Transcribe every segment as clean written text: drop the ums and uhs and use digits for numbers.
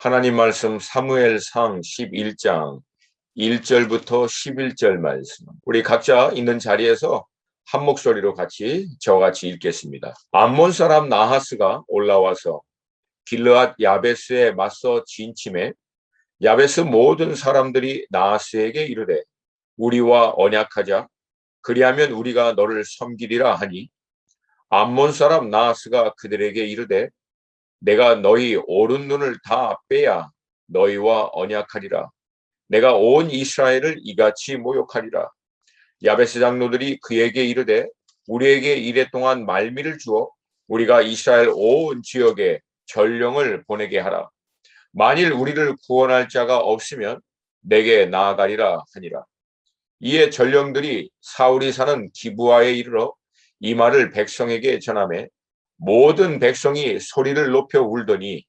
하나님 말씀 사무엘상 11장 1절부터 11절 말씀. 우리 각자 있는 자리에서 한 목소리로 같이 저와 같이 읽겠습니다. 암몬 사람 나하스가 올라와서 길르앗 야베스에 맞서 진침해 야베스 모든 사람들이 나하스에게 이르되 우리와 언약하자. 그리하면 우리가 너를 섬기리라 하니 암몬 사람 나하스가 그들에게 이르되 내가 너희 오른 눈을 다 빼야 너희와 언약하리라. 내가 온 이스라엘을 이같이 모욕하리라. 야베스 장로들이 그에게 이르되 우리에게 이랫동안 말미를 주어 우리가 이스라엘 온 지역에 전령을 보내게 하라. 만일 우리를 구원할 자가 없으면 내게 나아가리라 하니라. 이에 전령들이 사울이 사는 기브아에 이르러 이 말을 백성에게 전하매 모든 백성이 소리를 높여 울더니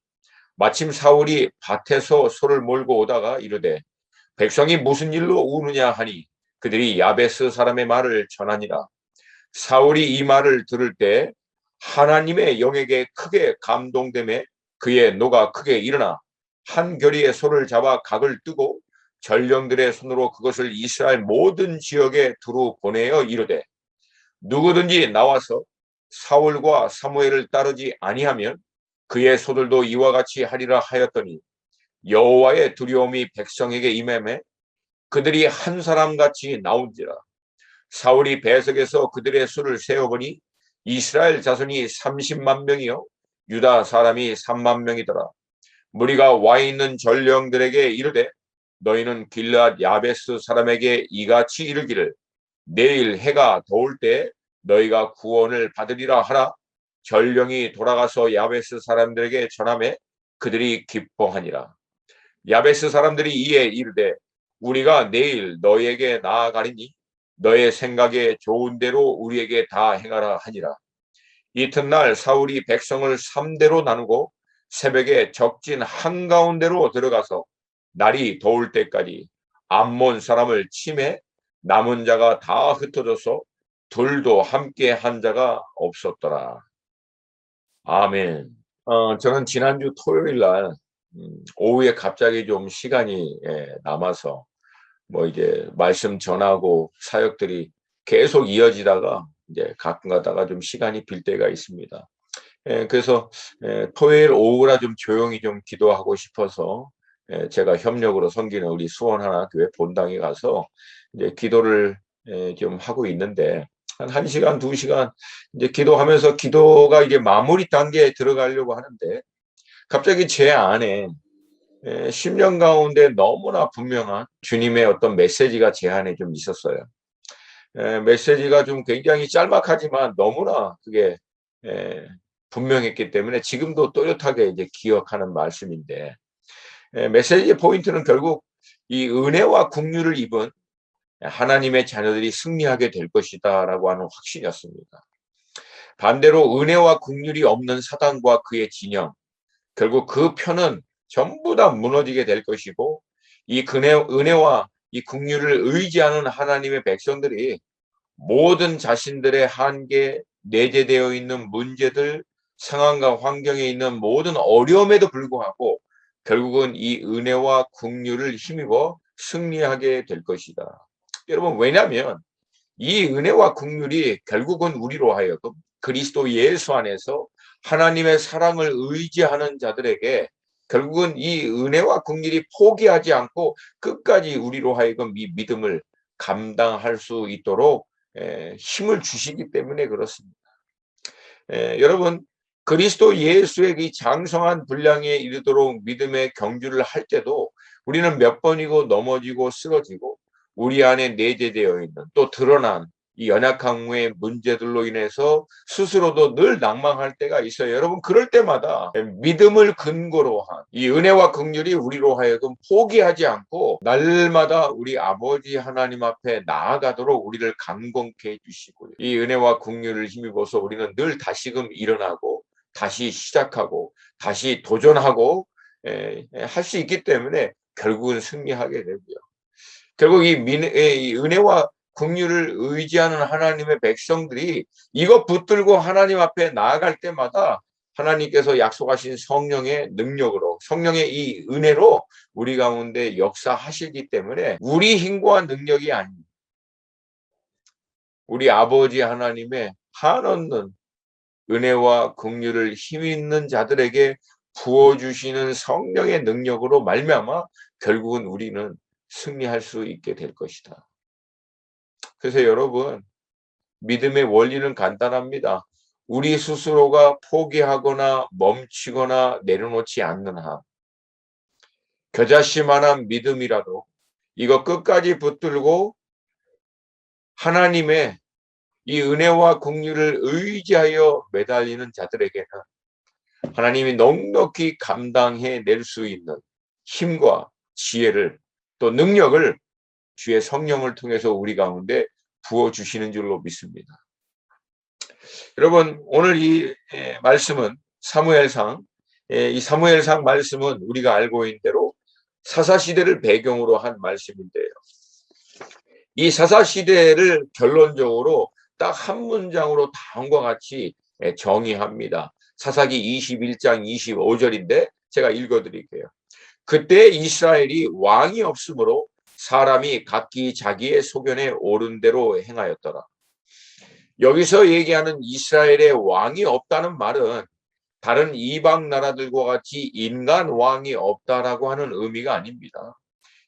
마침 사울이 밭에서 소를 몰고 오다가 이르되 백성이 무슨 일로 우느냐 하니 그들이 야베스 사람의 말을 전하니라. 사울이 이 말을 들을 때 하나님의 영에게 크게 감동되매 그의 노가 크게 일어나 한 겨리의 소를 잡아 각을 뜨고 전령들의 손으로 그것을 이스라엘 모든 지역에 두루 보내어 이르되 누구든지 나와서 사울과 사무엘을 따르지 아니하면 그의 소들도 이와 같이 하리라 하였더니 여호와의 두려움이 백성에게 임하매 그들이 한 사람같이 나온지라. 사울이 배석에서 그들의 수를 세어보니 이스라엘 자손이 30만 명이요 유다 사람이 3만 명이더라. 무리가 와 있는 전령들에게 이르되 너희는 길르앗 야베스 사람에게 이같이 이르기를 내일 해가 더울 때 너희가 구원을 받으리라 하라. 전령이 돌아가서 야베스 사람들에게 전하매 그들이 기뻐하니라. 야베스 사람들이 이에 이르되 우리가 내일 너희에게 나아가리니 너의 생각에 좋은 대로 우리에게 다 행하라 하니라. 이튿날 사울이 백성을 3대로 나누고 새벽에 적진 한가운데로 들어가서 날이 더울 때까지 암몬 사람을 치매 남은 자가 다 흩어져서 둘도 함께 한 자가 없었더라. 아멘. 저는 지난주 토요일 날 오후에 갑자기 좀 시간이 남아서 뭐 이제 말씀 전하고 사역들이 계속 이어지다가 이제 가끔 가다가 좀 시간이 빌 때가 있습니다. 그래서 토요일 오후라 좀 조용히 좀 기도하고 싶어서 제가 협력으로 섬기는 우리 수원하나교회 본당에 가서 이제 기도를 좀 하고 있는데 한 1시간, 2시간 이제 기도하면서 기도가 이제 마무리 단계에 들어가려고 하는데 갑자기 제 안에 10년 가운데 너무나 분명한 주님의 어떤 메시지가 제 안에 좀 있었어요. 메시지가 좀 굉장히 짤막하지만 너무나 그게 분명했기 때문에 지금도 또렷하게 이제 기억하는 말씀인데 메시지의 포인트는 결국 이 은혜와 긍휼을 입은 하나님의 자녀들이 승리하게 될 것이다라고 하는 확신이었습니다. 반대로 은혜와 긍휼이 없는 사단과 그의 진영, 결국 그 편은 전부 다 무너지게 될 것이고 이 은혜와 이 긍휼을 의지하는 하나님의 백성들이 모든 자신들의 한계, 내재되어 있는 문제들, 상황과 환경에 있는 모든 어려움에도 불구하고 결국은 이 은혜와 긍휼을 힘입어 승리하게 될 것이다. 여러분, 왜냐하면 이 은혜와 긍휼이 결국은 우리로 하여금 그리스도 예수 안에서 하나님의 사랑을 의지하는 자들에게 결국은 이 은혜와 긍휼이 포기하지 않고 끝까지 우리로 하여금 이 믿음을 감당할 수 있도록 힘을 주시기 때문에 그렇습니다. 여러분, 그리스도 예수의 이 장성한 분량에 이르도록 믿음의 경주를 할 때도 우리는 몇 번이고 넘어지고 쓰러지고 우리 안에 내재되어 있는 또 드러난 이 연약함의 문제들로 인해서 스스로도 늘 낭망할 때가 있어요. 여러분, 그럴 때마다 믿음을 근거로 한 이 은혜와 긍휼이 우리로 하여금 포기하지 않고 날마다 우리 아버지 하나님 앞에 나아가도록 우리를 강건케 해주시고요. 이 은혜와 긍휼을 힘입어서 우리는 늘 다시금 일어나고 다시 시작하고 다시 도전하고 할 수 있기 때문에 결국은 승리하게 되고요. 결국 이 은혜와 긍휼을 의지하는 하나님의 백성들이 이거 붙들고 하나님 앞에 나아갈 때마다 하나님께서 약속하신 성령의 능력으로, 성령의 이 은혜로 우리 가운데 역사하시기 때문에 우리 힘과 능력이 아닌 우리 아버지 하나님의 한없는 은혜와 긍휼을 힘있는 자들에게 부어주시는 성령의 능력으로 말미암아 결국은 우리는 승리할 수 있게 될 것이다. 그래서 여러분, 믿음의 원리는 간단합니다. 우리 스스로가 포기하거나 멈추거나 내려놓지 않는 한 겨자씨만한 믿음이라도 이거 끝까지 붙들고 하나님의 이 은혜와 긍휼을 의지하여 매달리는 자들에게는 하나님이 넉넉히 감당해 낼 수 있는 힘과 지혜를 또 능력을 주의 성령을 통해서 우리 가운데 부어주시는 줄로 믿습니다. 여러분, 오늘 이 말씀은 사무엘상, 이 사무엘상 말씀은 우리가 알고 있는 대로 사사시대를 배경으로 한 말씀인데요. 이 사사시대를 결론적으로 딱 한 문장으로 다음과 같이 정의합니다. 사사기 21장 25절인데 제가 읽어드릴게요. 그때 이스라엘이 왕이 없으므로 사람이 각기 자기의 소견에 옳은 대로 행하였더라. 여기서 얘기하는 이스라엘의 왕이 없다는 말은 다른 이방 나라들과 같이 인간 왕이 없다라고 하는 의미가 아닙니다.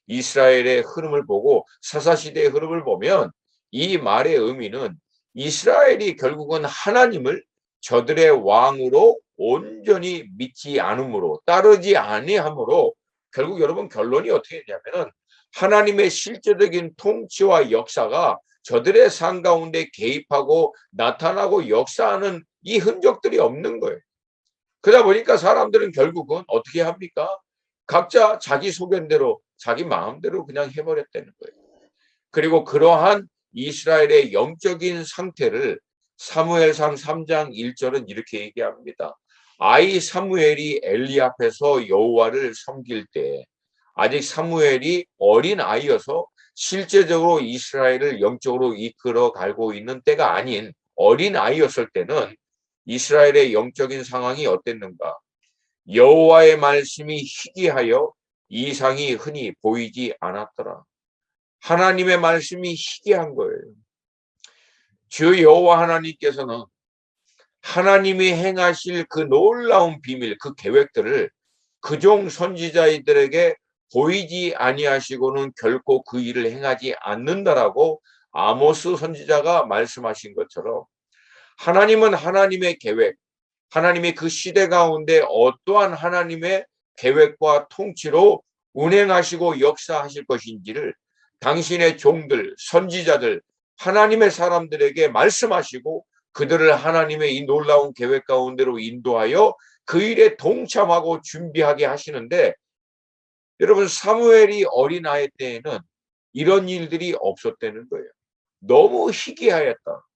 이스라엘의 흐름을 보고 사사시대의 흐름을 보면 이 말의 의미는 이스라엘이 결국은 하나님을 저들의 왕으로 온전히 믿지 않으므로 따르지 아니하므로 결국 여러분 결론이 어떻게 되냐면은 하나님의 실제적인 통치와 역사가 저들의 삶 가운데 개입하고 나타나고 역사하는 이 흔적들이 없는 거예요. 그러다 보니까 사람들은 결국은 어떻게 합니까? 각자 자기 소견대로 자기 마음대로 그냥 해버렸다는 거예요. 그리고 그러한 이스라엘의 영적인 상태를 사무엘상 3장 1절은 이렇게 얘기합니다. 아이 사무엘이 엘리 앞에서 여호와를 섬길 때 아직 사무엘이 어린 아이여서 실제적으로 이스라엘을 영적으로 이끌어 가고 있는 때가 아닌 어린 아이였을 때는 이스라엘의 영적인 상황이 어땠는가? 여호와의 말씀이 희귀하여 이상이 흔히 보이지 않았더라. 하나님의 말씀이 희귀한 거예요. 주 여호와 하나님께서는 하나님이 행하실 그 놀라운 비밀, 그 계획들을 그종 선지자들에게 보이지 아니하시고는 결코 그 일을 행하지 않는다라고 아모스 선지자가 말씀하신 것처럼 하나님은 하나님의 계획, 하나님이 그 시대 가운데 어떠한 하나님의 계획과 통치로 운행하시고 역사하실 것인지를 당신의 종들, 선지자들, 하나님의 사람들에게 말씀하시고 그들을 하나님의 이 놀라운 계획 가운데로 인도하여 그 일에 동참하고 준비하게 하시는데 여러분 사무엘이 어린아이 때에는 이런 일들이 없었다는 거예요. 너무 희귀하였다.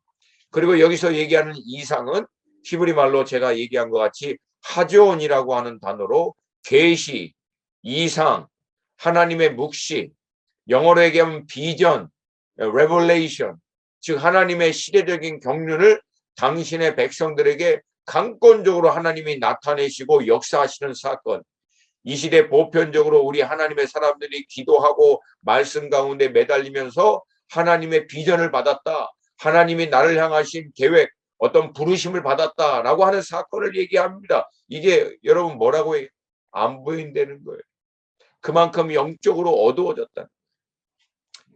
그리고 여기서 얘기하는 이상은 히브리 말로 제가 얘기한 것 같이 하존이라고 하는 단어로 계시, 이상, 하나님의 묵시, 영어로 얘기하면 비전, revelation, 즉 하나님의 시대적인 경륜을 당신의 백성들에게 강권적으로 하나님이 나타내시고 역사하시는 사건. 이 시대 보편적으로 우리 하나님의 사람들이 기도하고 말씀 가운데 매달리면서 하나님의 비전을 받았다. 하나님이 나를 향하신 계획, 어떤 부르심을 받았다라고 하는 사건을 얘기합니다. 이게 여러분 뭐라고 해요? 안 보인다는 거예요. 그만큼 영적으로 어두워졌다.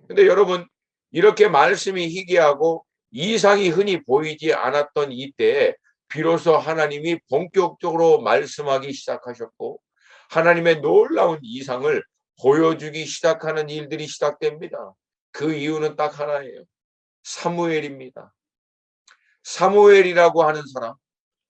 근데 여러분 이렇게 말씀이 희귀하고 이상이 흔히 보이지 않았던 이때에 비로소 하나님이 본격적으로 말씀하기 시작하셨고 하나님의 놀라운 이상을 보여주기 시작하는 일들이 시작됩니다. 그 이유는 딱 하나예요. 사무엘입니다. 사무엘이라고 하는 사람,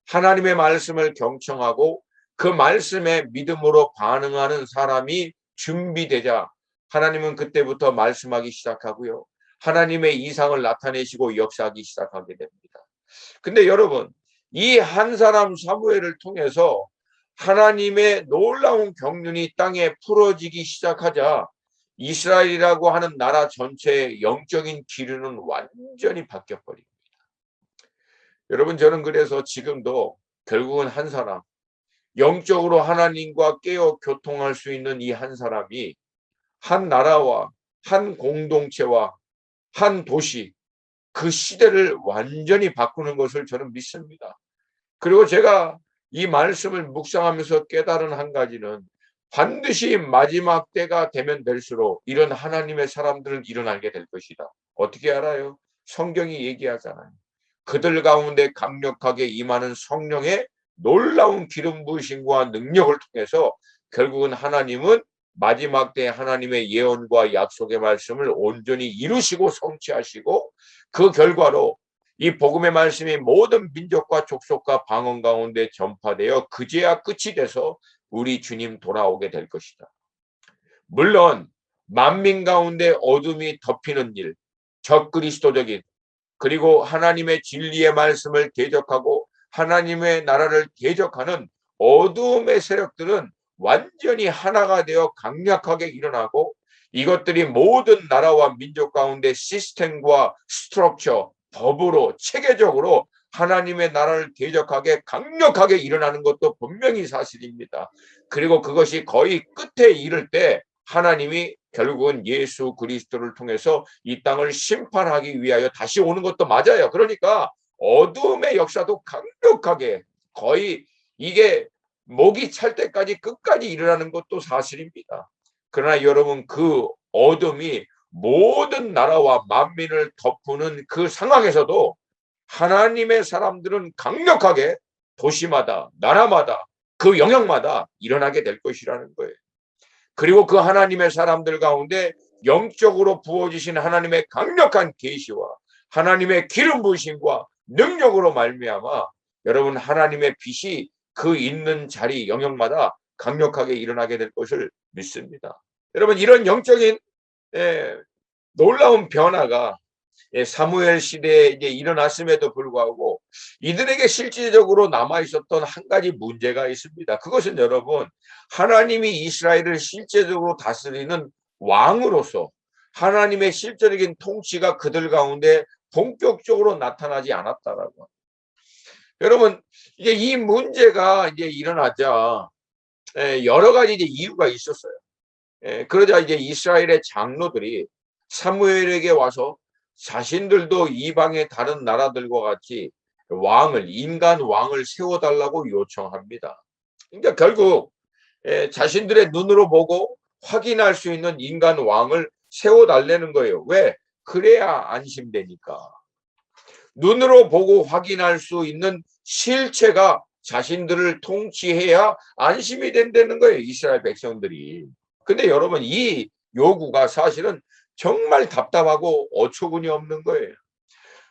하나님의 말씀을 경청하고 그 말씀에 믿음으로 반응하는 사람이 준비되자 하나님은 그때부터 말씀하기 시작하고요. 하나님의 이상을 나타내시고 역사하기 시작하게 됩니다. 근데 여러분, 이 한 사람 사무엘을 통해서 하나님의 놀라운 경륜이 땅에 풀어지기 시작하자 이스라엘이라고 하는 나라 전체의 영적인 기류는 완전히 바뀌어버립니다. 여러분 저는 그래서 지금도 결국은 한 사람, 영적으로 하나님과 깨어 교통할 수 있는 이 한 사람이 한 나라와 한 공동체와 한 도시, 그 시대를 완전히 바꾸는 것을 저는 믿습니다. 그리고 제가 이 말씀을 묵상하면서 깨달은 한 가지는 반드시 마지막 때가 되면 될수록 이런 하나님의 사람들은 일어나게 될 것이다. 어떻게 알아요? 성경이 얘기하잖아요. 그들 가운데 강력하게 임하는 성령의 놀라운 기름 부으심과 능력을 통해서 결국은 하나님은 마지막 때 하나님의 예언과 약속의 말씀을 온전히 이루시고 성취하시고, 그 결과로 이 복음의 말씀이 모든 민족과 족속과 방언 가운데 전파되어 그제야 끝이 돼서 우리 주님 돌아오게 될 것이다. 물론 만민 가운데 어둠이 덮이는 일, 적그리스도적인, 그리고 하나님의 진리의 말씀을 대적하고 하나님의 나라를 대적하는 어두움의 세력들은 완전히 하나가 되어 강력하게 일어나고, 이것들이 모든 나라와 민족 가운데 시스템과 스트럭처, 법으로 체계적으로 하나님의 나라를 대적하게 강력하게 일어나는 것도 분명히 사실입니다. 그리고 그것이 거의 끝에 이를 때 하나님이 결국은 예수 그리스도를 통해서 이 땅을 심판하기 위하여 다시 오는 것도 맞아요. 그러니까 어둠의 역사도 강력하게, 거의 이게 목이 찰 때까지 끝까지 일어나는 것도 사실입니다. 그러나 여러분, 그 어둠이 모든 나라와 만민을 덮는 그 상황에서도 하나님의 사람들은 강력하게 도시마다 나라마다 그 영역마다 일어나게 될 것이라는 거예요. 그리고 그 하나님의 사람들 가운데 영적으로 부어지신 하나님의 강력한 계시와 하나님의 기름 부으심과 능력으로 말미암아 여러분, 하나님의 빛이 그 있는 자리 영역마다 강력하게 일어나게 될 것을 믿습니다. 여러분, 이런 영적인 놀라운 변화가 사무엘 시대에 이제 일어났음에도 불구하고 이들에게 실질적으로 남아 있었던 한 가지 문제가 있습니다. 그것은 여러분, 하나님이 이스라엘을 실제적으로 다스리는 왕으로서 하나님의 실제적인 통치가 그들 가운데 본격적으로 나타나지 않았다라고. 여러분, 이제 이 문제가 이제 일어나자 여러 가지 이제 이유가 있었어요. 그러자 이제 이스라엘의 장로들이 사무엘에게 와서 자신들도 이방의 다른 나라들과 같이 인간 왕을 세워달라고 요청합니다. 그러니까 결국 자신들의 눈으로 보고 확인할 수 있는 인간 왕을 세워달라는 거예요. 왜? 그래야 안심되니까. 눈으로 보고 확인할 수 있는 실체가 자신들을 통치해야 안심이 된다는 거예요, 이스라엘 백성들이. 근데 여러분, 이 요구가 사실은 정말 답답하고 어처구니 없는 거예요.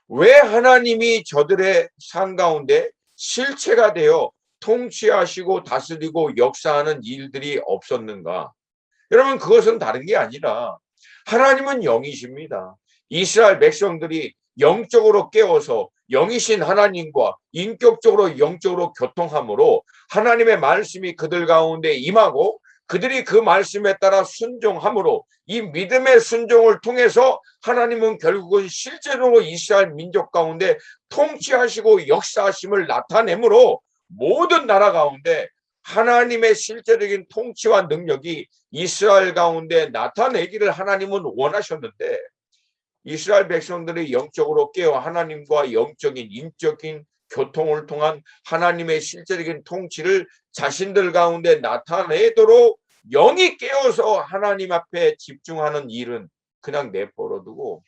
왜 하나님이 저들의 삶 가운데 실체가 되어 통치하시고 다스리고 역사하는 일들이 없었는가? 여러분, 그것은 다른 게 아니라 하나님은 영이십니다. 이스라엘 백성들이 영적으로 깨어서 영이신 하나님과 인격적으로 영적으로 교통함으로 하나님의 말씀이 그들 가운데 임하고, 그들이 그 말씀에 따라 순종함으로 이 믿음의 순종을 통해서 하나님은 결국은 실제로 이스라엘 민족 가운데 통치하시고 역사하심을 나타내므로 모든 나라 가운데 하나님의 실제적인 통치와 능력이 이스라엘 가운데 나타내기를 하나님은 원하셨는데, 이스라엘 백성들이 영적으로 깨어 하나님과 영적인 인적인 교통을 통한 하나님의 실제적인 통치를 자신들 가운데 나타내도록 영이 깨어서 하나님 앞에 집중하는 일은 그냥 내버려두고,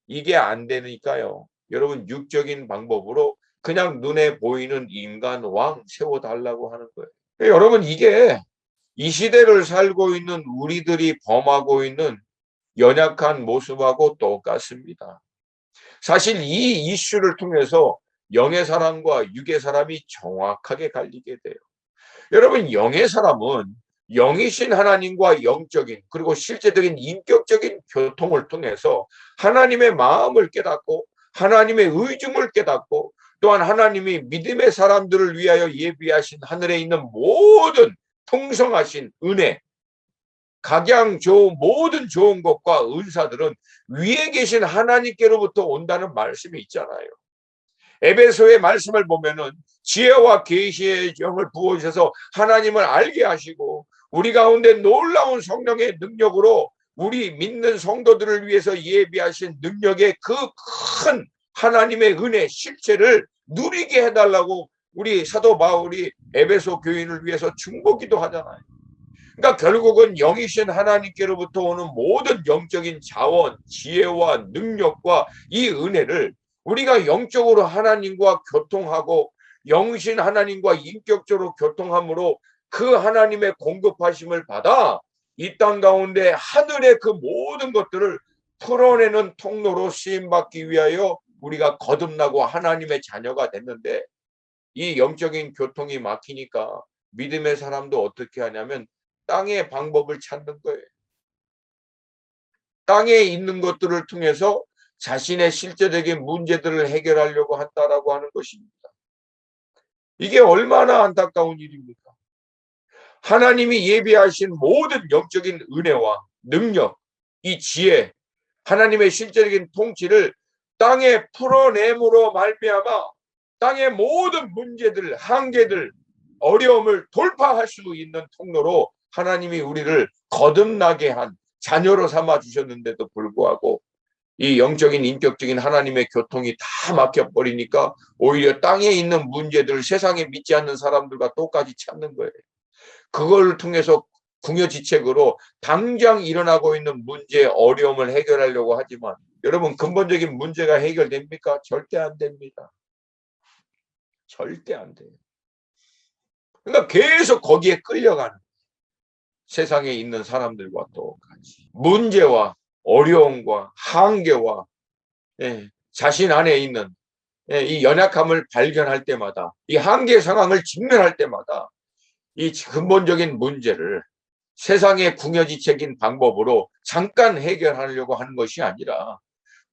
이게 안 되니까요, 여러분, 육적인 방법으로 그냥 눈에 보이는 인간 왕 세워달라고 하는 거예요. 여러분, 이게 이 시대를 살고 있는 우리들이 범하고 있는 연약한 모습하고 똑같습니다. 사실 이 이슈를 통해서 영의 사람과 육의 사람이 정확하게 갈리게 돼요. 여러분, 영의 사람은 영이신 하나님과 영적인 그리고 실제적인 인격적인 교통을 통해서 하나님의 마음을 깨닫고 하나님의 의중을 깨닫고, 또한 하나님이 믿음의 사람들을 위하여 예비하신 하늘에 있는 모든 풍성하신 은혜, 각양 좋은 모든 좋은 것과 은사들은 위에 계신 하나님께로부터 온다는 말씀이 있잖아요. 에베소의 말씀을 보면은 지혜와 계시의 영을 부어주셔서 하나님을 알게 하시고 우리 가운데 놀라운 성령의 능력으로 우리 믿는 성도들을 위해서 예비하신 능력의 그 큰 하나님의 은혜 실체를 누리게 해달라고 우리 사도 바울이 에베소 교인을 위해서 중보기도 하잖아요. 그러니까 결국은 영이신 하나님께로부터 오는 모든 영적인 자원, 지혜와 능력과 이 은혜를 우리가 영적으로 하나님과 교통하고 영신 하나님과 인격적으로 교통함으로 그 하나님의 공급하심을 받아 이 땅 가운데 하늘의 그 모든 것들을 풀어내는 통로로 쓰임받기 위하여 우리가 거듭나고 하나님의 자녀가 됐는데 이 영적인 교통이 막히니까 믿음의 사람도 어떻게 하냐면 땅의 방법을 찾는 거예요. 땅에 있는 것들을 통해서 자신의 실제적인 문제들을 해결하려고 한다라고 하는 것입니다. 이게 얼마나 안타까운 일입니까? 하나님이 예비하신 모든 영적인 은혜와 능력, 이 지혜, 하나님의 실제적인 통치를 땅에 풀어냄으로 말미암아 땅의 모든 문제들, 한계들, 어려움을 돌파할 수 있는 통로로 하나님이 우리를 거듭나게 한 자녀로 삼아 주셨는데도 불구하고 이 영적인 인격적인 하나님의 교통이 다 막혀버리니까 오히려 땅에 있는 문제들을 세상에 믿지 않는 사람들과 똑같이 찾는 거예요. 그걸 통해서 궁여지책으로 당장 일어나고 있는 문제, 어려움을 해결하려고 하지만 여러분 근본적인 문제가 해결됩니까? 절대 안 됩니다. 절대 안 돼요. 그러니까 계속 거기에 끌려가는 세상에 있는 사람들과 똑같이 문제와 어려움과 한계와 자신 안에 있는 이 연약함을 발견할 때마다 이 한계 상황을 직면할 때마다 이 근본적인 문제를 세상의 궁여지책인 방법으로 잠깐 해결하려고 하는 것이 아니라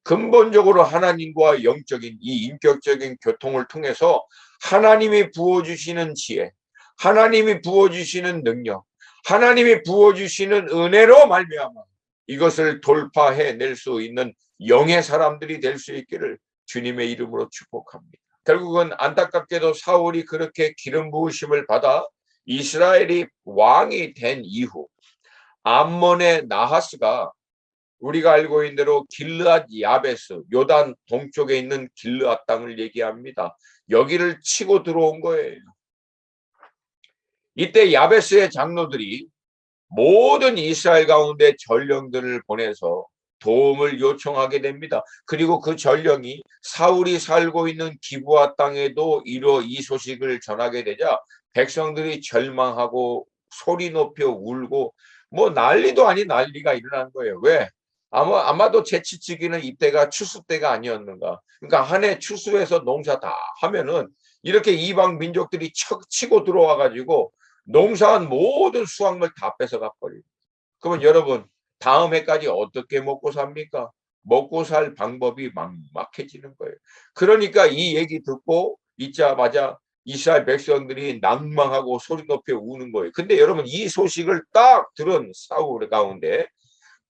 근본적으로 하나님과 영적인 이 인격적인 교통을 통해서 하나님이 부어주시는 지혜, 하나님이 부어주시는 능력, 하나님이 부어주시는 은혜로 말미암아 이것을 돌파해낼 수 있는 영의 사람들이 될 수 있기를 주님의 이름으로 축복합니다. 결국은 안타깝게도 사울이 그렇게 기름 부으심을 받아 이스라엘이 왕이 된 이후 암몬의 나하스가 우리가 알고 있는 대로 길르앗 야베스, 요단 동쪽에 있는 길르앗 땅을 얘기합니다. 여기를 치고 들어온 거예요. 이때 야베스의 장로들이 모든 이스라엘 가운데 전령들을 보내서 도움을 요청하게 됩니다. 그리고 그 전령이 사울이 살고 있는 기브아 땅에도 이 소식을 전하게 되자 백성들이 절망하고 소리 높여 울고 뭐 난리도 아닌 난리가 일어난 거예요. 왜? 아마도 제치치기는 이때가 추수 때가 아니었는가. 그러니까 한 해 추수해서 농사 다 하면은 이렇게 이방 민족들이 치고 들어와 가지고 농사한 모든 수확물 다 뺏어가 버리고. 그러면 여러분 다음 해까지 어떻게 먹고 삽니까? 먹고 살 방법이 막막해지는 거예요. 그러니까 이 얘기 듣고 있자마자 이스라엘 백성들이 낭망하고 소리 높여 우는 거예요. 근데 여러분 이 소식을 딱 들은 사울 가운데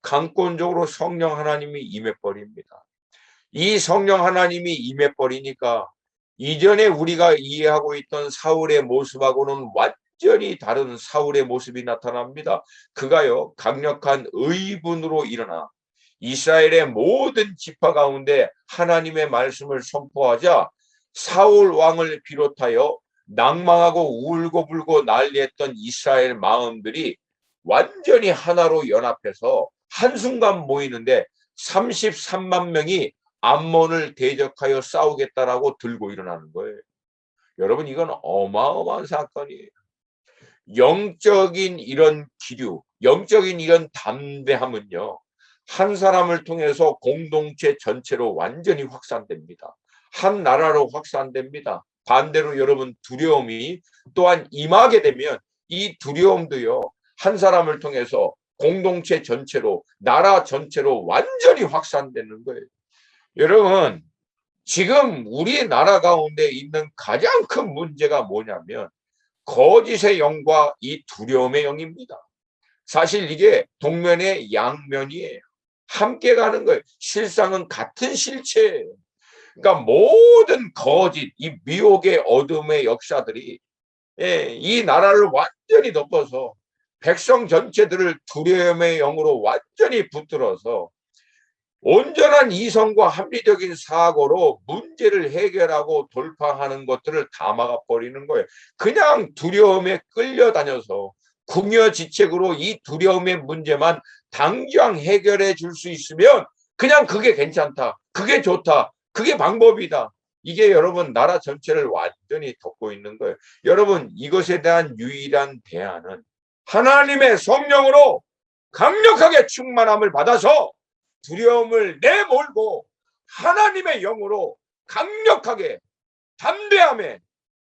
강권적으로 성령 하나님이 임해버립니다. 이 성령 하나님이 임해버리니까 이전에 우리가 이해하고 있던 사울의 모습하고는 완전히 다른 사울의 모습이 나타납니다. 그가요 강력한 의분으로 일어나 이스라엘의 모든 지파 가운데 하나님의 말씀을 선포하자 사울 왕을 비롯하여 낭망하고 울고불고 난리했던 이스라엘 마음들이 완전히 하나로 연합해서 한순간 모이는데 33만 명이 암몬을 대적하여 싸우겠다라고 들고 일어나는 거예요. 여러분 이건 어마어마한 사건이에요. 영적인 이런 기류, 영적인 이런 담대함은요. 한 사람을 통해서 공동체 전체로 완전히 확산됩니다. 한 나라로 확산됩니다. 반대로 여러분 두려움이 또한 임하게 되면 이 두려움도요. 한 사람을 통해서 공동체 전체로 나라 전체로 완전히 확산되는 거예요. 여러분 지금 우리나라 가운데 있는 가장 큰 문제가 뭐냐면 거짓의 영과 이 두려움의 영입니다. 사실 이게 동면의 양면이에요. 함께 가는 거예요. 실상은 같은 실체예요. 그러니까 모든 거짓, 이 미혹의 어둠의 역사들이 이 나라를 완전히 덮어서 백성 전체들을 두려움의 영으로 완전히 붙들어서 온전한 이성과 합리적인 사고로 문제를 해결하고 돌파하는 것들을 다 막아버리는 거예요. 그냥 두려움에 끌려다녀서 궁여지책으로 이 두려움의 문제만 당장 해결해 줄 수 있으면 그냥 그게 괜찮다. 그게 좋다. 그게 방법이다. 이게 여러분 나라 전체를 완전히 덮고 있는 거예요. 여러분 이것에 대한 유일한 대안은 하나님의 성령으로 강력하게 충만함을 받아서 두려움을 내몰고 하나님의 영으로 강력하게 담대함에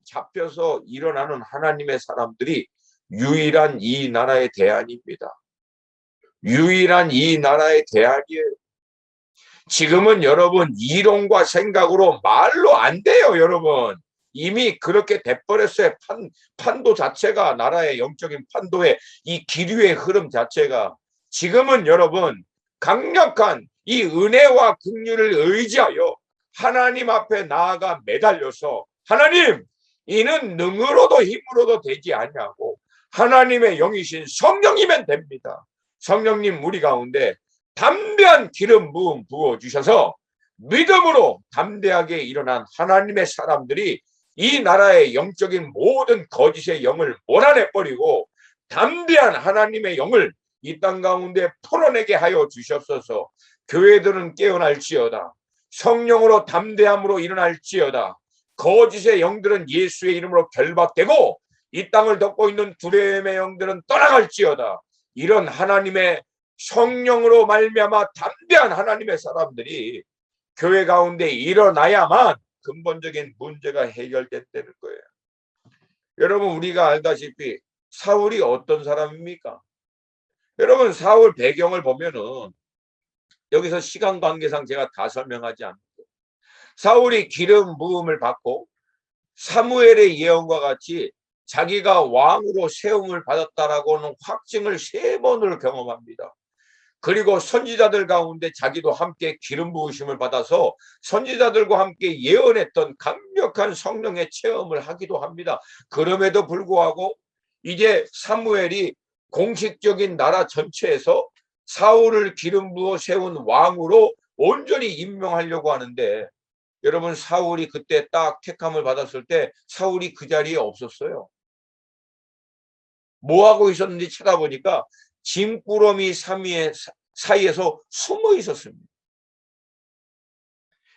잡혀서 일어나는 하나님의 사람들이 유일한 이 나라의 대안입니다. 유일한 이 나라의 대안이에요. 지금은 여러분 이론과 생각으로 말로 안 돼요. 여러분 이미 그렇게 돼버렸어요. 판도 자체가 나라의 영적인 판도의 이 기류의 흐름 자체가 지금은 여러분 강력한 이 은혜와 긍휼을 의지하여 하나님 앞에 나아가 매달려서 하나님 이는 능으로도 힘으로도 되지 않냐고 하나님의 영이신 성령이면 됩니다. 성령님 우리 가운데 담대한 기름 부음 부어주셔서 믿음으로 담대하게 일어난 하나님의 사람들이 이 나라의 영적인 모든 거짓의 영을 몰아내버리고 담대한 하나님의 영을 이 땅 가운데 풀어내게 하여 주셨소서. 교회들은 깨어날지어다. 성령으로 담대함으로 일어날지어다. 거짓의 영들은 예수의 이름으로 결박되고 이 땅을 덮고 있는 두려움의 영들은 떠나갈지어다. 이런 하나님의 성령으로 말미암아 담대한 하나님의 사람들이 교회 가운데 일어나야만 근본적인 문제가 해결된다는 거예요. 여러분 우리가 알다시피 사울이 어떤 사람입니까? 여러분 사울 배경을 보면은 여기서 시간 관계상 제가 다 설명하지 않고 사울이 기름 부음을 받고 사무엘의 예언과 같이 자기가 왕으로 세움을 받았다라고는 확증을 3번을 경험합니다. 그리고 선지자들 가운데 자기도 함께 기름 부으심을 받아서 선지자들과 함께 예언했던 강력한 성령의 체험을 하기도 합니다. 그럼에도 불구하고 이제 사무엘이 공식적인 나라 전체에서 사울을 기름 부어 세운 왕으로 온전히 임명하려고 하는데 여러분 사울이 그때 딱 택함을 받았을 때 사울이 그 자리에 없었어요. 뭐 하고 있었는지 찾아보니까 짐꾸러미 사이에서 숨어 있었습니다.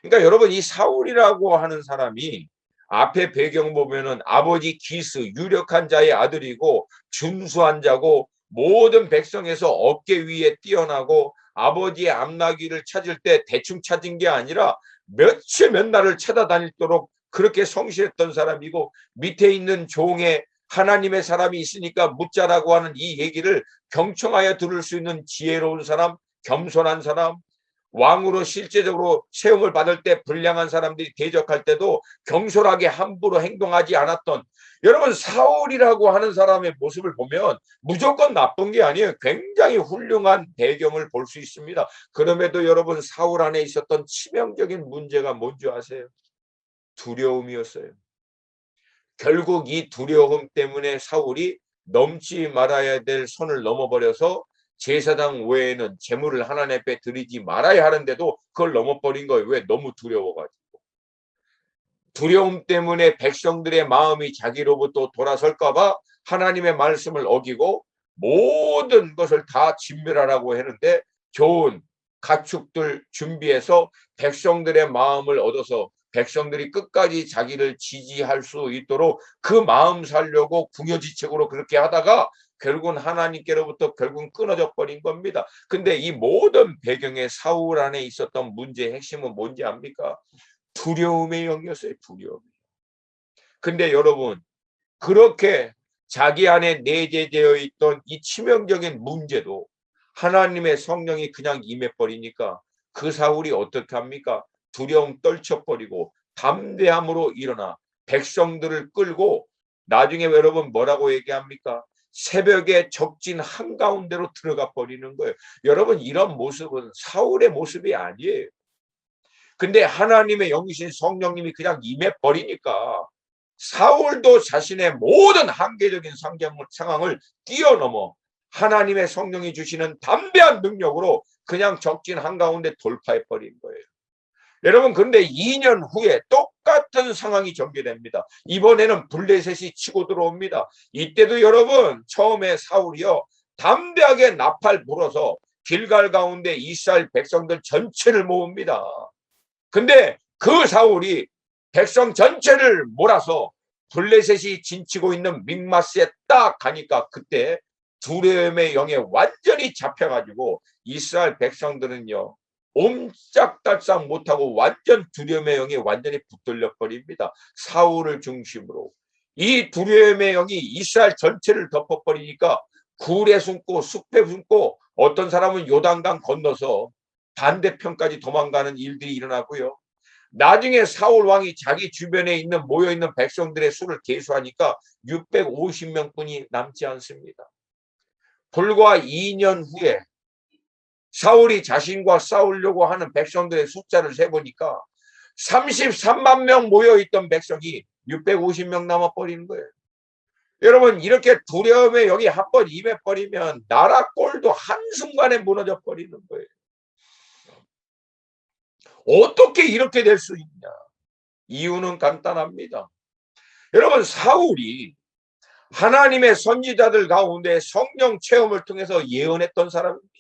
그러니까 여러분 이 사울이라고 하는 사람이 앞에 배경 보면은 아버지 기스 유력한 자의 아들이고 준수한 자고 모든 백성에서 어깨 위에 뛰어나고 아버지의 암나귀를 찾을 때 대충 찾은 게 아니라 며칠 몇 날을 찾아다니도록 그렇게 성실했던 사람이고 밑에 있는 종에 하나님의 사람이 있으니까 묻자라고 하는 이 얘기를 경청하여 들을 수 있는 지혜로운 사람, 겸손한 사람, 왕으로 실제적으로 세움을 받을 때 불량한 사람들이 대적할 때도 경솔하게 함부로 행동하지 않았던 여러분 사울이라고 하는 사람의 모습을 보면 무조건 나쁜 게 아니에요. 굉장히 훌륭한 배경을 볼 수 있습니다. 그럼에도 여러분 사울 안에 있었던 치명적인 문제가 뭔지 아세요? 두려움이었어요. 결국 이 두려움 때문에 사울이 넘지 말아야 될 선을 넘어버려서 제사장 외에는 제물을 하나님 앞에 드리지 말아야 하는데도 그걸 넘어버린 거예요. 왜? 너무 두려워가지고. 두려움 때문에 백성들의 마음이 자기로부터 돌아설까 봐 하나님의 말씀을 어기고 모든 것을 다 진멸하라고 했는데 좋은 가축들 준비해서 백성들의 마음을 얻어서 백성들이 끝까지 자기를 지지할 수 있도록 그 마음 살려고 궁여지책으로 그렇게 하다가 결국은 하나님께로부터 결국은 끊어져 버린 겁니다. 근데 이 모든 배경에 사울 안에 있었던 문제의 핵심은 뭔지 압니까? 두려움의 영이었어요. 두려움. 근데 여러분 그렇게 자기 안에 내재되어 있던 이 치명적인 문제도 하나님의 성령이 그냥 임해버리니까 그 사울이 어떻게 합니까? 두려움 떨쳐버리고 담대함으로 일어나 백성들을 끌고 나중에 여러분 뭐라고 얘기합니까? 새벽에 적진 한가운데로 들어가 버리는 거예요. 여러분 이런 모습은 사울의 모습이 아니에요. 근데 하나님의 영이신 성령님이 그냥 임해버리니까 사울도 자신의 모든 한계적인 상황을 뛰어넘어 하나님의 성령이 주시는 담대한 능력으로 그냥 적진 한가운데 돌파해버린 거예요. 여러분, 그런데 2년 후에 똑같은 상황이 전개됩니다. 이번에는 블레셋이 치고 들어옵니다. 이때도 여러분, 처음에 사울이요, 담대하게 나팔 불어서 길갈 가운데 이스라엘 백성들 전체를 모읍니다. 근데 그 사울이 백성 전체를 몰아서 블레셋이 진치고 있는 믹마스에 딱 가니까 그때 두려움의 영에 완전히 잡혀가지고 이스라엘 백성들은요, 옴짝달싹 못하고 완전 두려움의 영이 완전히 붙들려 버립니다. 사울을 중심으로. 이 두려움의 영이 이스라엘 전체를 덮어버리니까 굴에 숨고 숲에 숨고 어떤 사람은 요단강 건너서 반대편까지 도망가는 일들이 일어나고요. 나중에 사울 왕이 자기 주변에 있는 모여있는 백성들의 수를 계수하니까 650명뿐이 남지 않습니다. 불과 2년 후에 사울이 자신과 싸우려고 하는 백성들의 숫자를 세보니까 33만 명 모여있던 백성이 650명 남아버리는 거예요. 여러분, 이렇게 두려움에 여기 한번 임해버리면 나라 꼴도 한순간에 무너져 버리는 거예요. 어떻게 이렇게 될 수 있냐? 이유는 간단합니다. 여러분, 사울이 하나님의 선지자들 가운데 성령 체험을 통해서 예언했던 사람입니다.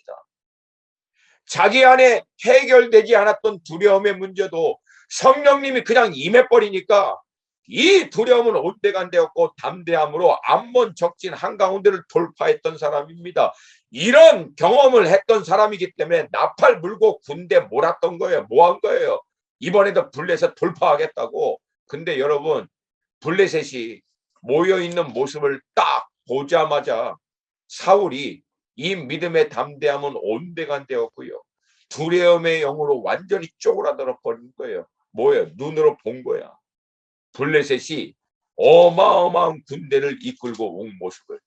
자기 안에 해결되지 않았던 두려움의 문제도 성령님이 그냥 임해버리니까 이 두려움은 온데간데없고 담대함으로 암몬 적진 한가운데를 돌파했던 사람입니다. 이런 경험을 했던 사람이기 때문에 나팔 불고 군대 몰았던 거예요. 뭐 한 거예요? 이번에도 블레셋 돌파하겠다고. 근데 여러분, 블레셋이 모여있는 모습을 딱 보자마자 사울이 이 믿음의 담대함은 온데간데없고요, 두려움의 영으로 완전히 쪼그라들어 버린 거예요. 뭐예요? 눈으로 본 거야. 블레셋이 어마어마한 군대를 이끌고 온 모습을.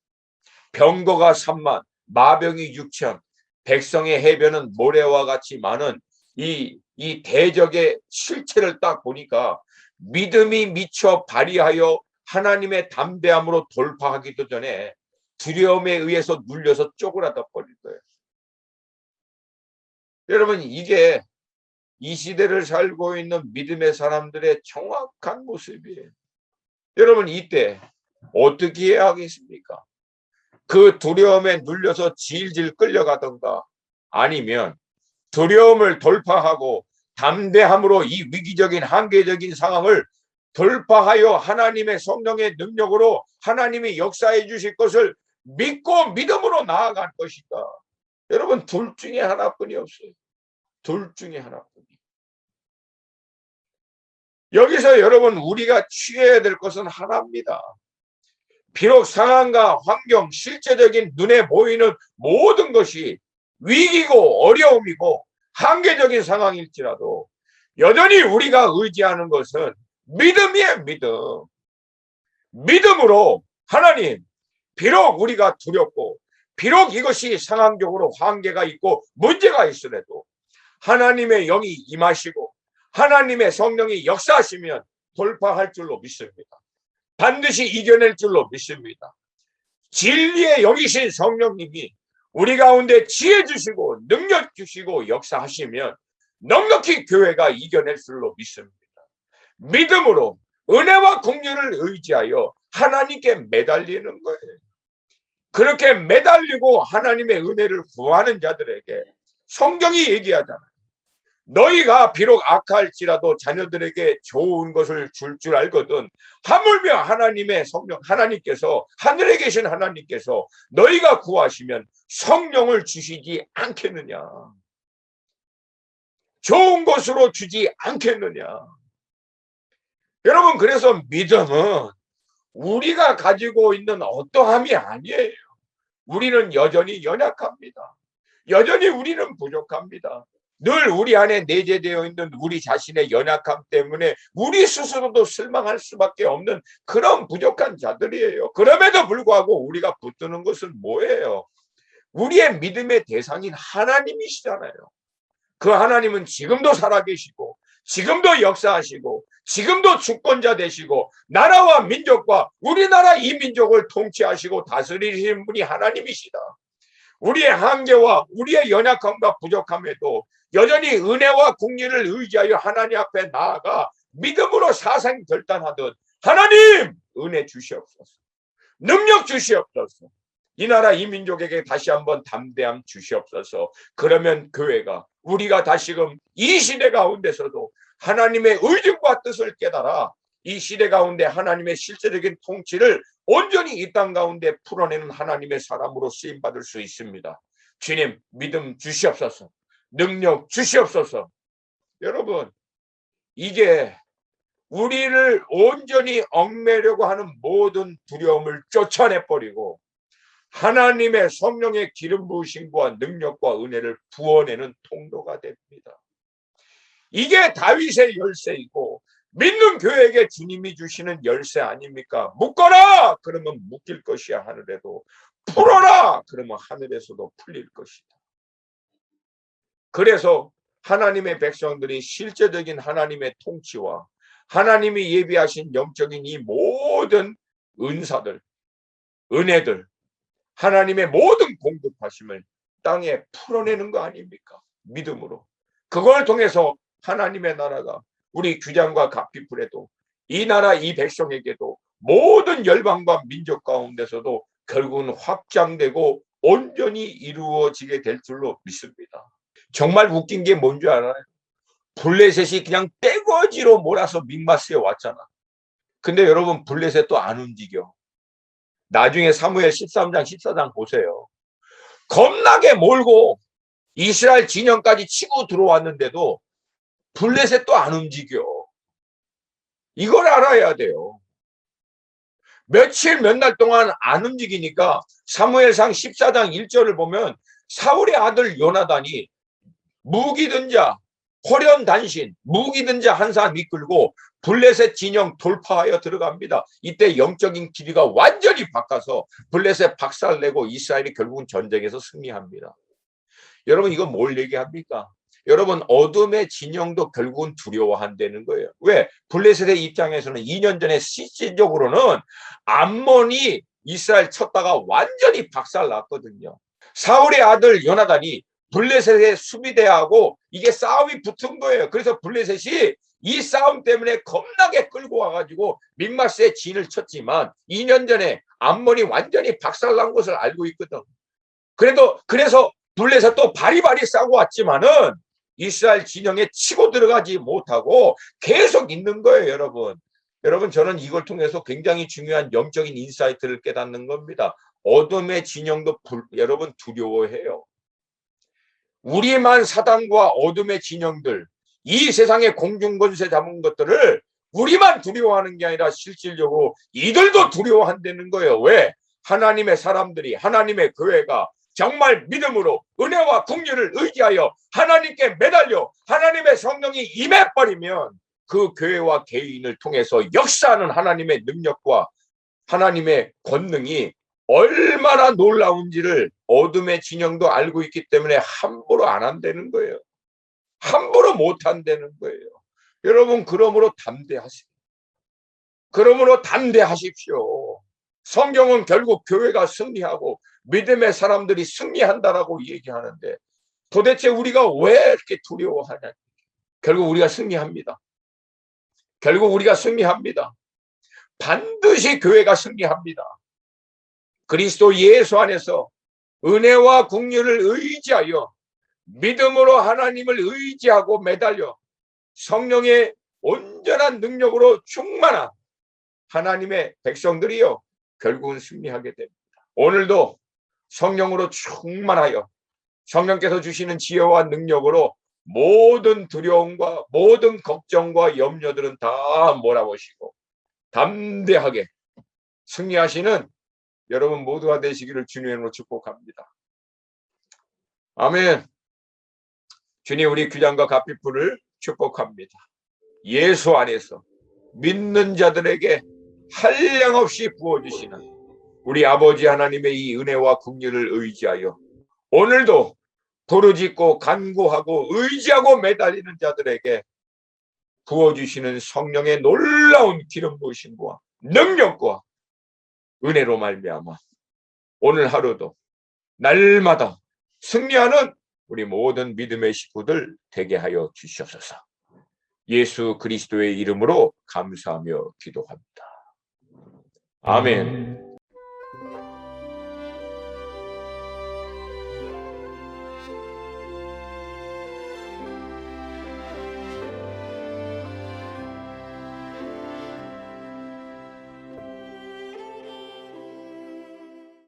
병거가 3만, 마병이 6천, 백성의 해변은 모래와 같이 많은 이 대적의 실체를 딱 보니까 믿음이 미쳐 발휘하여 하나님의 담대함으로 돌파하기도 전에 두려움에 의해서 눌려서 쪼그라져 버릴 거예요. 여러분, 이게 이 시대를 살고 있는 믿음의 사람들의 정확한 모습이에요. 여러분, 이때 어떻게 해야 하겠습니까? 그 두려움에 눌려서 질질 끌려가던가, 아니면 두려움을 돌파하고 담대함으로 이 위기적인 한계적인 상황을 돌파하여 하나님의 성령의 능력으로 하나님이 역사해 주실 것을 믿고 믿음으로 나아갈 것인가? 여러분, 둘 중에 하나뿐이 없어요. 둘 중에 하나뿐이. 여기서 여러분, 우리가 취해야 될 것은 하나입니다. 비록 상황과 환경, 실제적인 눈에 보이는 모든 것이 위기고 어려움이고 한계적인 상황일지라도 여전히 우리가 의지하는 것은 믿음이에요. 믿음. 믿음으로 하나님, 비록 우리가 두렵고 비록 이것이 상황적으로 한계가 있고 문제가 있으래도 하나님의 영이 임하시고 하나님의 성령이 역사하시면 돌파할 줄로 믿습니다. 반드시 이겨낼 줄로 믿습니다. 진리의 영이신 성령님이 우리 가운데 지혜 주시고 능력 주시고 역사하시면 넉넉히 교회가 이겨낼 줄로 믿습니다. 믿음으로 은혜와 긍휼을 의지하여 하나님께 매달리는 거예요. 그렇게 매달리고 하나님의 은혜를 구하는 자들에게 성경이 얘기하잖아요. 너희가 비록 악할지라도 자녀들에게 좋은 것을 줄 알거든 하물며 하나님의 성령, 하나님께서, 하늘에 계신 하나님께서 너희가 구하시면 성령을 주시지 않겠느냐? 좋은 것으로 주지 않겠느냐? 여러분, 그래서 믿음은 우리가 가지고 있는 어떠함이 아니에요. 우리는 여전히 연약합니다. 여전히 우리는 부족합니다. 늘 우리 안에 내재되어 있는 우리 자신의 연약함 때문에 우리 스스로도 실망할 수밖에 없는 그런 부족한 자들이에요. 그럼에도 불구하고 우리가 붙드는 것은 뭐예요? 우리의 믿음의 대상인 하나님이시잖아요. 그 하나님은 지금도 살아계시고 지금도 역사하시고 지금도 주권자 되시고 나라와 민족과 우리나라 이 민족을 통치하시고 다스리시는 분이 하나님이시다. 우리의 한계와 우리의 연약함과 부족함에도 여전히 은혜와 공의를 의지하여 하나님 앞에 나아가 믿음으로 사생결단하듯 하나님 은혜 주시옵소서. 능력 주시옵소서. 이 나라 이 민족에게 다시 한번 담대함 주시옵소서. 그러면 교회가 우리가 다시금 이 시대 가운데서도 하나님의 의중과 뜻을 깨달아 이 시대 가운데 하나님의 실제적인 통치를 온전히 이 땅 가운데 풀어내는 하나님의 사람으로 쓰임받을 수 있습니다. 주님 믿음 주시옵소서. 능력 주시옵소서. 여러분 이게 우리를 온전히 얽매려고 하는 모든 두려움을 쫓아내버리고 하나님의 성령의 기름 부으심과 능력과 은혜를 부어내는 통로가 됩니다. 이게 다윗의 열쇠이고 믿는 교회에게 주님이 주시는 열쇠 아닙니까? 묶어라! 그러면 묶일 것이야 하늘에도. 풀어라! 그러면 하늘에서도 풀릴 것이다. 그래서 하나님의 백성들이 실제적인 하나님의 통치와 하나님이 예비하신 영적인 이 모든 은사들, 은혜들, 하나님의 모든 공급하심을 땅에 풀어내는 거 아닙니까? 믿음으로. 그걸 통해서 하나님의 나라가 우리 규장과 갓피플에도 이 나라 이 백성에게도 모든 열방과 민족 가운데서도 결국은 확장되고 온전히 이루어지게 될 줄로 믿습니다. 정말 웃긴 게 뭔지 알아요? 블레셋이 그냥 떼거지로 몰아서 믹마스에 왔잖아. 근데 여러분 블레셋도 안 움직여. 나중에 사무엘 13장 14장 보세요. 겁나게 몰고 이스라엘 진영까지 치고 들어왔는데도 블레셋도 안 움직여. 이걸 알아야 돼요. 며칠 몇 날 동안 안 움직이니까 사무엘상 14장 1절을 보면 사울의 아들 요나단이 무기든 자 호련 단신 무기든 자 한 사람 이끌고 블레셋 진영 돌파하여 들어갑니다. 이때 영적인 길이가 완전히 바뀌어서 블레셋 박살내고 이스라엘이 결국은 전쟁에서 승리합니다. 여러분 이거 뭘 얘기합니까? 여러분 어둠의 진영도 결국은 두려워한다는 거예요. 왜? 블레셋의 입장에서는 2년 전에 실질적으로는 암몬이 이스라엘 쳤다가 완전히 박살났거든요. 사울의 아들 요나단이 블레셋의 수비대하고 이게 싸움이 붙은 거예요. 그래서 블레셋이 이 싸움 때문에 겁나게 끌고 와가지고 믹마스에 진을 쳤지만 2년 전에 암몬이 완전히 박살난 것을 알고 있거든. 그래서 블레셋도 바리바리 싸고 왔지만은 이스라엘 진영에 치고 들어가지 못하고 계속 있는 거예요, 여러분. 여러분 저는 이걸 통해서 굉장히 중요한 영적인 인사이트를 깨닫는 겁니다. 어둠의 진영도 여러분 두려워해요. 우리만 사단과 어둠의 진영들, 이 세상의 공중권세 잡은 것들을 우리만 두려워하는 게 아니라 실질적으로 이들도 두려워한다는 거예요. 왜? 하나님의 사람들이, 하나님의 교회가 정말 믿음으로 은혜와 긍휼을 의지하여 하나님께 매달려 하나님의 성령이 임해버리면 그 교회와 개인을 통해서 역사하는 하나님의 능력과 하나님의 권능이 얼마나 놀라운지를 어둠의 진영도 알고 있기 때문에 함부로 안 한다는 거예요. 함부로 못 한다는 거예요. 여러분 그러므로 담대하십시오. 성경은 결국 교회가 승리하고 믿음의 사람들이 승리한다라고 얘기하는데 도대체 우리가 왜 이렇게 두려워하냐? 결국 우리가 승리합니다. 반드시 교회가 승리합니다. 그리스도 예수 안에서 은혜와 긍휼을 의지하여 믿음으로 하나님을 의지하고 매달려 성령의 온전한 능력으로 충만한 하나님의 백성들이요 결국은 승리하게 됩니다. 오늘도 성령으로 충만하여 성령께서 주시는 지혜와 능력으로 모든 두려움과 모든 걱정과 염려들은 다 몰아보시고 담대하게 승리하시는 여러분 모두가 되시기를 주님의 이름으로 축복합니다. 아멘. 주님 우리 규장과 갓피플을 축복합니다. 예수 안에서 믿는 자들에게 한량없이 부어주시는 우리 아버지 하나님의 이 은혜와 긍휼을 의지하여 오늘도 부르짖고 간구하고 의지하고 매달리는 자들에게 부어주시는 성령의 놀라운 기름 부으심과 능력과 은혜로 말미암아 오늘 하루도 날마다 승리하는 우리 모든 믿음의 식구들 되게 하여 주시옵소서. 예수 그리스도의 이름으로 감사하며 기도합니다. 아멘.